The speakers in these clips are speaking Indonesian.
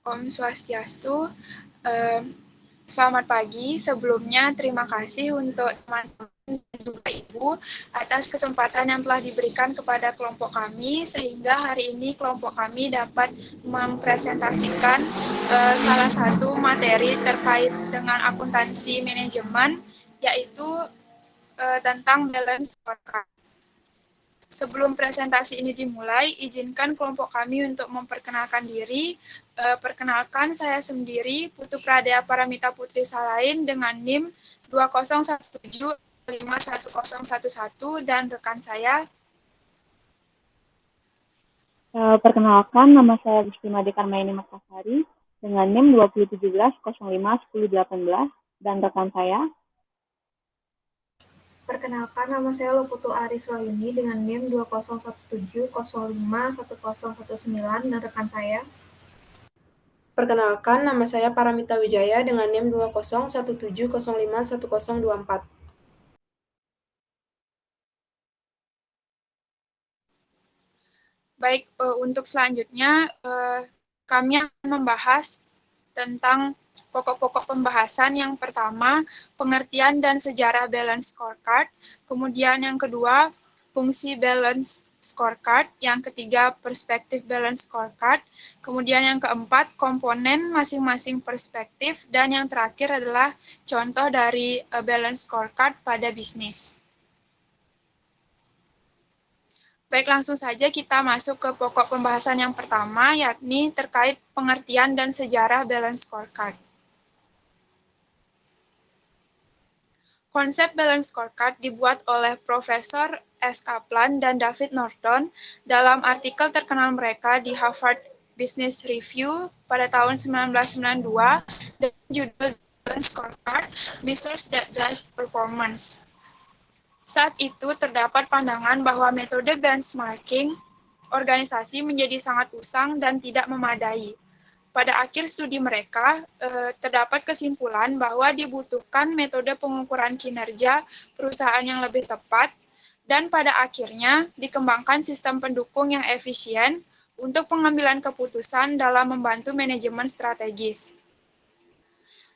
Om Swastiastu. Selamat pagi. Sebelumnya terima kasih untuk teman-teman dan juga Ibu atas kesempatan yang telah diberikan kepada kelompok kami sehingga hari ini kelompok kami dapat mempresentasikan salah satu materi terkait dengan akuntansi manajemen, yaitu tentang balance scorecard. Sebelum presentasi ini dimulai, izinkan kelompok kami untuk memperkenalkan diri. Perkenalkan, saya sendiri, Putu Pradea Paramita Putri Salain dengan NIM 2017511011 dan rekan saya. Perkenalkan, nama saya Gusti Made Karmaini Makasari dengan NIM 2017051018 dan rekan saya. Perkenalkan, nama saya Loputu Aris Wayuni dengan NIM 2017051019 dan rekan saya. Perkenalkan, nama saya Paramita Wijaya dengan NIM 2017051024. Baik, untuk selanjutnya kami akan membahas tentang pokok-pokok pembahasan. Yang pertama, pengertian dan sejarah balance scorecard. Kemudian yang kedua, fungsi balance scorecard. Yang ketiga, perspektif balance scorecard. Kemudian yang keempat, komponen masing-masing perspektif. Dan yang terakhir adalah contoh dari balance scorecard pada bisnis. Baik, langsung saja kita masuk ke pokok pembahasan yang pertama, yakni terkait pengertian dan sejarah balance scorecard. Konsep balance scorecard dibuat oleh Profesor S. Kaplan dan David Norton dalam artikel terkenal mereka di Harvard Business Review pada tahun 1992 dengan judul Balance Scorecard, Measures that Drive Performance. Saat itu terdapat pandangan bahwa metode benchmarking organisasi menjadi sangat usang dan tidak memadai. Pada akhir studi mereka, terdapat kesimpulan bahwa dibutuhkan metode pengukuran kinerja perusahaan yang lebih tepat, dan pada akhirnya dikembangkan sistem pendukung yang efisien untuk pengambilan keputusan dalam membantu manajemen strategis.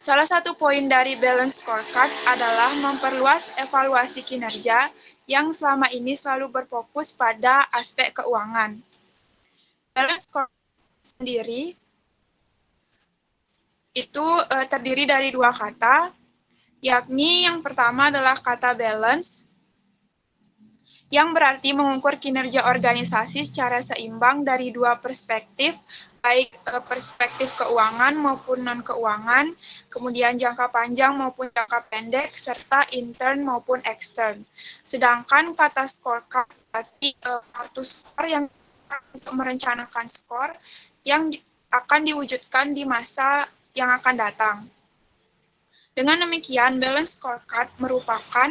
Salah satu poin dari balance scorecard adalah memperluas evaluasi kinerja yang selama ini selalu berfokus pada aspek keuangan. Balance scorecard sendiri itu terdiri dari dua kata, yakni yang pertama adalah kata balance, yang berarti mengukur kinerja organisasi secara seimbang dari dua perspektif, baik perspektif keuangan maupun non-keuangan, kemudian jangka panjang maupun jangka pendek, serta intern maupun extern. Sedangkan kata scorecard berarti kartu skor yang untuk merencanakan skor yang akan diwujudkan di masa yang akan datang. Dengan demikian, balance scorecard merupakan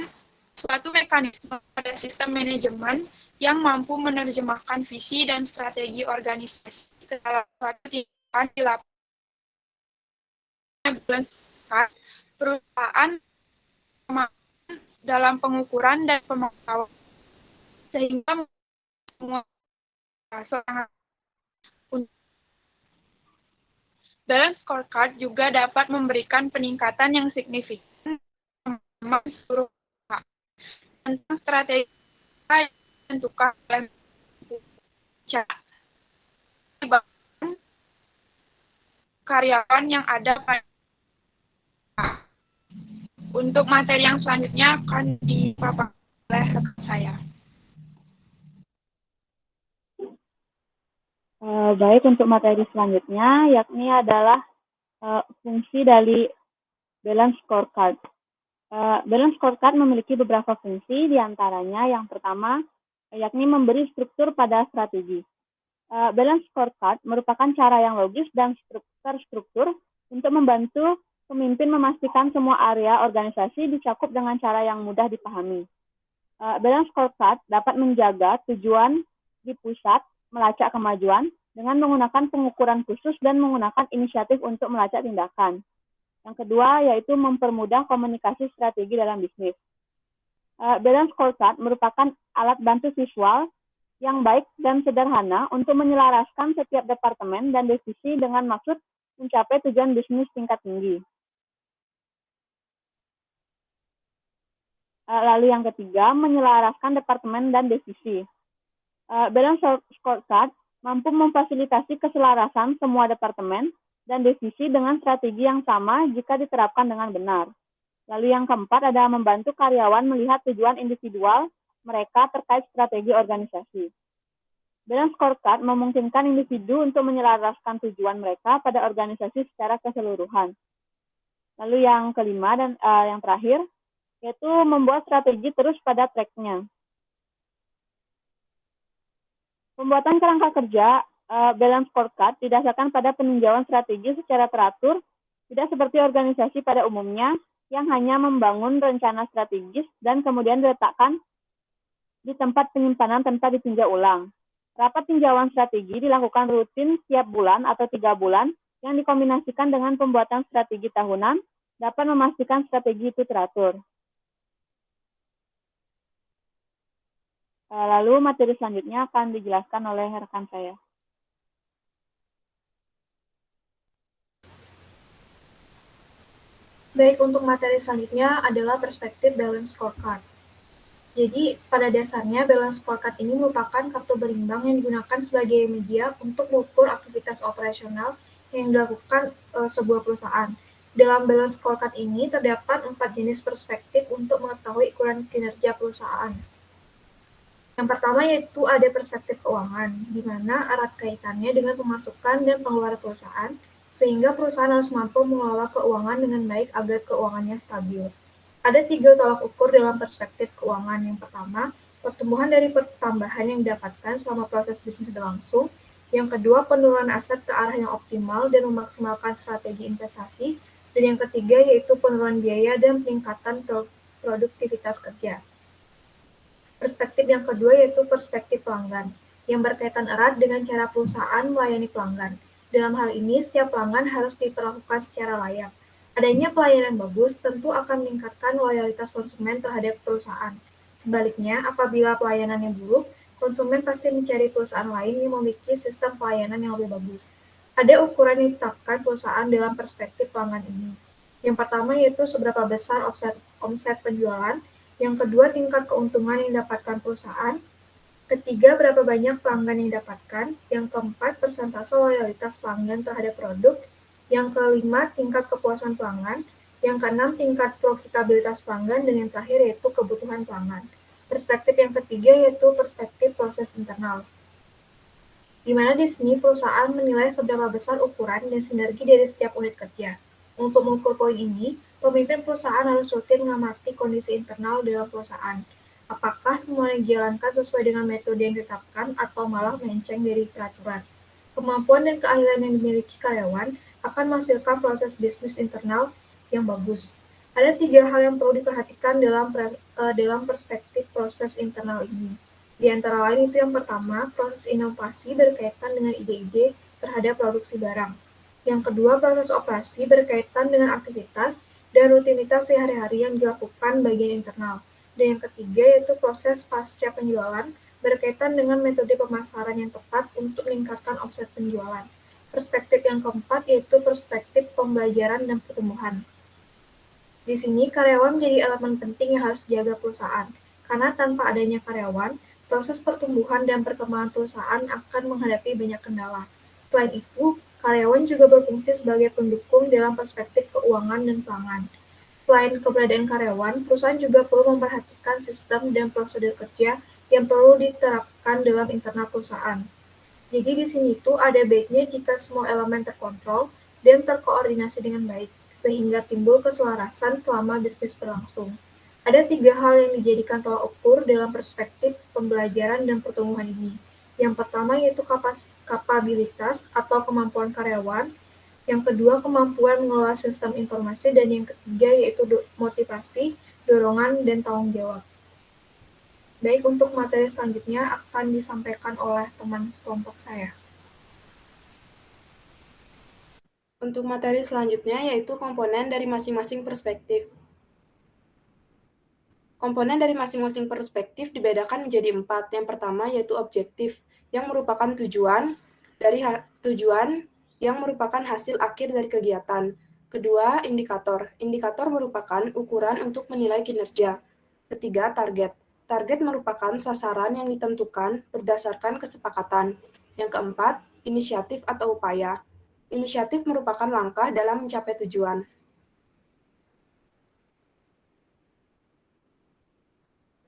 suatu mekanisme pada sistem manajemen yang mampu menerjemahkan visi dan strategi organisasi ke dalam suatu tindakan di lapangan. Balance scorecard perusahaan dalam pengukuran dan pemantauan sehingga semua balance scorecard juga dapat memberikan peningkatan yang signifikan seluruh tentang strategi yang ditentukan oleh karyawan yang ada pada. Untuk materi yang selanjutnya akan dipaparkan oleh rekan saya. Baik, untuk materi selanjutnya yakni adalah fungsi dari balance scorecard. Balance scorecard memiliki beberapa fungsi, diantaranya yang pertama yakni memberi struktur pada strategi. Balance scorecard merupakan cara yang logis dan terstruktur untuk membantu pemimpin memastikan semua area organisasi dicakup dengan cara yang mudah dipahami. Balance scorecard dapat menjaga tujuan di pusat, melacak kemajuan dengan menggunakan pengukuran khusus dan menggunakan inisiatif untuk melacak tindakan. Yang kedua yaitu mempermudah komunikasi strategi dalam bisnis. Balance scorecard merupakan alat bantu visual yang baik dan sederhana untuk menyelaraskan setiap departemen dan divisi dengan maksud mencapai tujuan bisnis tingkat tinggi. Lalu yang ketiga, menyelaraskan departemen dan divisi. Balance Scorecard mampu memfasilitasi keselarasan semua departemen dan divisi dengan strategi yang sama jika diterapkan dengan benar. Lalu yang keempat adalah membantu karyawan melihat tujuan individual mereka terkait strategi organisasi. Balance Scorecard memungkinkan individu untuk menyelaraskan tujuan mereka pada organisasi secara keseluruhan. Lalu yang kelima dan yang terakhir, yaitu membuat strategi terus pada track-nya. Pembuatan kerangka kerja Balance Scorecard didasarkan pada peninjauan strategi secara teratur, tidak seperti organisasi pada umumnya yang hanya membangun rencana strategis dan kemudian diletakkan di tempat penyimpanan tanpa ditinjau ulang. Rapat tinjauan strategi dilakukan rutin setiap bulan atau 3 bulan yang dikombinasikan dengan pembuatan strategi tahunan dapat memastikan strategi itu teratur. Lalu materi selanjutnya akan dijelaskan oleh rekan saya. Baik, untuk materi selanjutnya adalah perspektif balance scorecard. Jadi, pada dasarnya balance scorecard ini merupakan kartu berimbang yang digunakan sebagai media untuk mengukur aktivitas operasional yang dilakukan sebuah perusahaan. Dalam balance scorecard ini terdapat 4 jenis perspektif untuk mengetahui ukuran kinerja perusahaan. Yang pertama yaitu ada perspektif keuangan, di mana erat kaitannya dengan pemasukan dan pengeluaran perusahaan, sehingga perusahaan harus mampu mengelola keuangan dengan baik agar keuangannya stabil. Ada 3 tolak ukur dalam perspektif keuangan. Yang pertama, pertumbuhan dari pertambahan yang didapatkan selama proses bisnis berlangsung. Yang kedua, penurunan aset ke arah yang optimal dan memaksimalkan strategi investasi. Dan yang ketiga yaitu penurunan biaya dan peningkatan produktivitas kerja. Perspektif yang kedua yaitu perspektif pelanggan, yang berkaitan erat dengan cara perusahaan melayani pelanggan. Dalam hal ini, setiap pelanggan harus diperlakukan secara layak. Adanya pelayanan bagus tentu akan meningkatkan loyalitas konsumen terhadap perusahaan. Sebaliknya, apabila pelayanan yang buruk, konsumen pasti mencari perusahaan lain yang memiliki sistem pelayanan yang lebih bagus. Ada ukuran yang ditetapkan perusahaan dalam perspektif pelanggan ini. Yang pertama yaitu seberapa besar omset penjualan, yang kedua tingkat keuntungan yang didapatkan perusahaan, ketiga berapa banyak pelanggan yang didapatkan, yang keempat persentase loyalitas pelanggan terhadap produk, yang kelima tingkat kepuasan pelanggan, yang keenam tingkat profitabilitas pelanggan, dan yang terakhir yaitu kebutuhan pelanggan. Perspektif yang ketiga yaitu perspektif proses internal, di mana di sini perusahaan menilai seberapa besar ukuran dan sinergi dari setiap unit kerja. Untuk mengukur poin ini, pemimpin perusahaan harus rutin mengamati kondisi internal dalam perusahaan. Apakah semua yang dijalankan sesuai dengan metode yang ditetapkan atau malah melenceng dari peraturan. Kemampuan dan keahlian yang dimiliki karyawan akan menghasilkan proses bisnis internal yang bagus. Ada 3 hal yang perlu diperhatikan dalam perspektif proses internal ini. Di antara lain itu yang pertama, proses inovasi berkaitan dengan ide-ide terhadap produksi barang. Yang kedua, proses operasi berkaitan dengan aktivitas dan rutinitas sehari-hari yang dilakukan bagian internal. Dan yang ketiga yaitu proses pasca penjualan berkaitan dengan metode pemasaran yang tepat untuk meningkatkan omset penjualan. Perspektif yang keempat yaitu perspektif pembelajaran dan pertumbuhan. Di sini karyawan menjadi elemen penting yang harus dijaga perusahaan, karena tanpa adanya karyawan, proses pertumbuhan dan perkembangan perusahaan akan menghadapi banyak kendala. Selain itu, karyawan juga berfungsi sebagai pendukung dalam perspektif keuangan dan pangan. Selain keberadaan karyawan, perusahaan juga perlu memperhatikan sistem dan prosedur kerja yang perlu diterapkan dalam internal perusahaan. Jadi di sini tuh ada baiknya jika semua elemen terkontrol dan terkoordinasi dengan baik, sehingga timbul keselarasan selama bisnis berlangsung. Ada 3 hal yang dijadikan tolak ukur dalam perspektif pembelajaran dan pertumbuhan ini. Yang pertama yaitu kapabilitas atau kemampuan karyawan, yang kedua kemampuan mengelola sistem informasi, dan yang ketiga yaitu motivasi, dorongan, dan tanggung jawab. Baik, untuk materi selanjutnya akan disampaikan oleh teman kelompok saya. Untuk materi selanjutnya yaitu komponen dari masing-masing perspektif. Komponen dari masing-masing perspektif dibedakan menjadi 4. Yang pertama yaitu objektif, yang merupakan tujuan yang merupakan hasil akhir dari kegiatan. Kedua, indikator. Indikator merupakan ukuran untuk menilai kinerja. Ketiga, target. Target merupakan sasaran yang ditentukan berdasarkan kesepakatan. Yang keempat, inisiatif atau upaya. Inisiatif merupakan langkah dalam mencapai tujuan.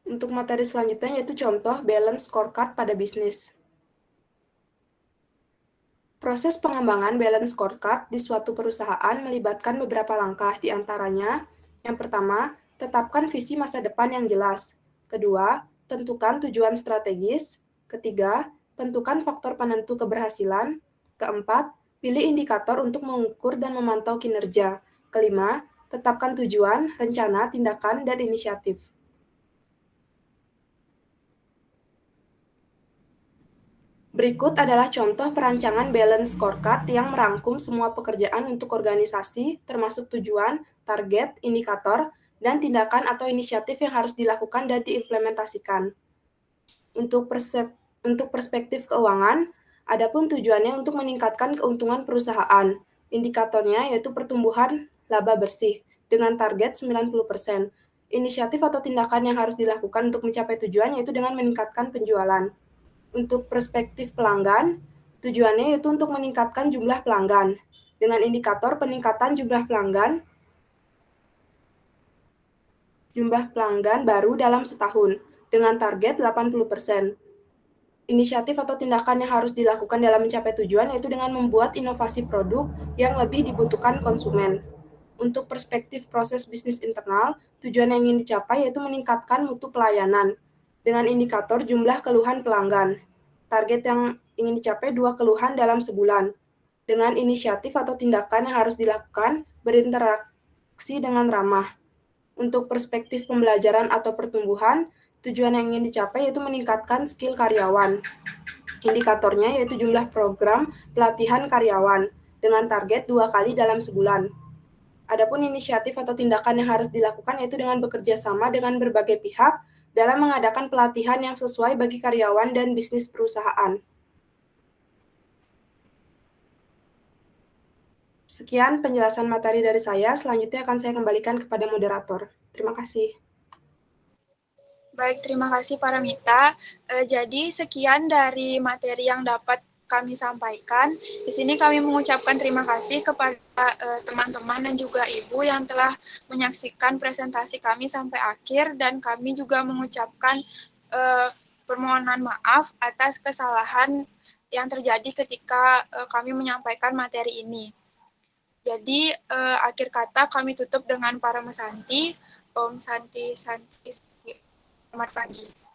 Untuk materi selanjutnya yaitu contoh balance scorecard pada bisnis. Proses pengembangan balance scorecard di suatu perusahaan melibatkan beberapa langkah, di antaranya, yang pertama, tetapkan visi masa depan yang jelas. Kedua, tentukan tujuan strategis. Ketiga, tentukan faktor penentu keberhasilan. Keempat, pilih indikator untuk mengukur dan memantau kinerja. Kelima, tetapkan tujuan, rencana, tindakan, dan inisiatif. Berikut adalah contoh perancangan balance scorecard yang merangkum semua pekerjaan untuk organisasi, termasuk tujuan, target, indikator, dan tindakan atau inisiatif yang harus dilakukan dan diimplementasikan. Untuk perspektif keuangan, adapun tujuannya untuk meningkatkan keuntungan perusahaan. Indikatornya yaitu pertumbuhan laba bersih dengan target 90%. Inisiatif atau tindakan yang harus dilakukan untuk mencapai tujuan yaitu dengan meningkatkan penjualan. Untuk perspektif pelanggan, tujuannya yaitu untuk meningkatkan jumlah pelanggan. Dengan indikator peningkatan jumlah pelanggan baru dalam setahun, dengan target 80%. Inisiatif atau tindakan yang harus dilakukan dalam mencapai tujuan yaitu dengan membuat inovasi produk yang lebih dibutuhkan konsumen. Untuk perspektif proses bisnis internal, tujuan yang ingin dicapai yaitu meningkatkan mutu pelayanan dengan indikator jumlah keluhan pelanggan. Target yang ingin dicapai 2 keluhan dalam sebulan. Dengan inisiatif atau tindakan yang harus dilakukan berinteraksi dengan ramah. Untuk perspektif pembelajaran atau pertumbuhan, tujuan yang ingin dicapai yaitu meningkatkan skill karyawan. Indikatornya yaitu jumlah program pelatihan karyawan dengan target 2 kali dalam sebulan. Adapun inisiatif atau tindakan yang harus dilakukan yaitu dengan bekerja sama dengan berbagai pihak dalam mengadakan pelatihan yang sesuai bagi karyawan dan bisnis perusahaan. Sekian penjelasan materi dari saya, selanjutnya akan saya kembalikan kepada moderator. Terima kasih. Baik, terima kasih Paramita. Jadi sekian dari materi yang dapat kami sampaikan. Di sini kami mengucapkan terima kasih kepada teman-teman dan juga Ibu yang telah menyaksikan presentasi kami sampai akhir, dan kami juga mengucapkan permohonan maaf atas kesalahan yang terjadi ketika kami menyampaikan materi ini. Jadi akhir kata kami tutup dengan Paramesanti. Om Santi Santi. Selamat pagi.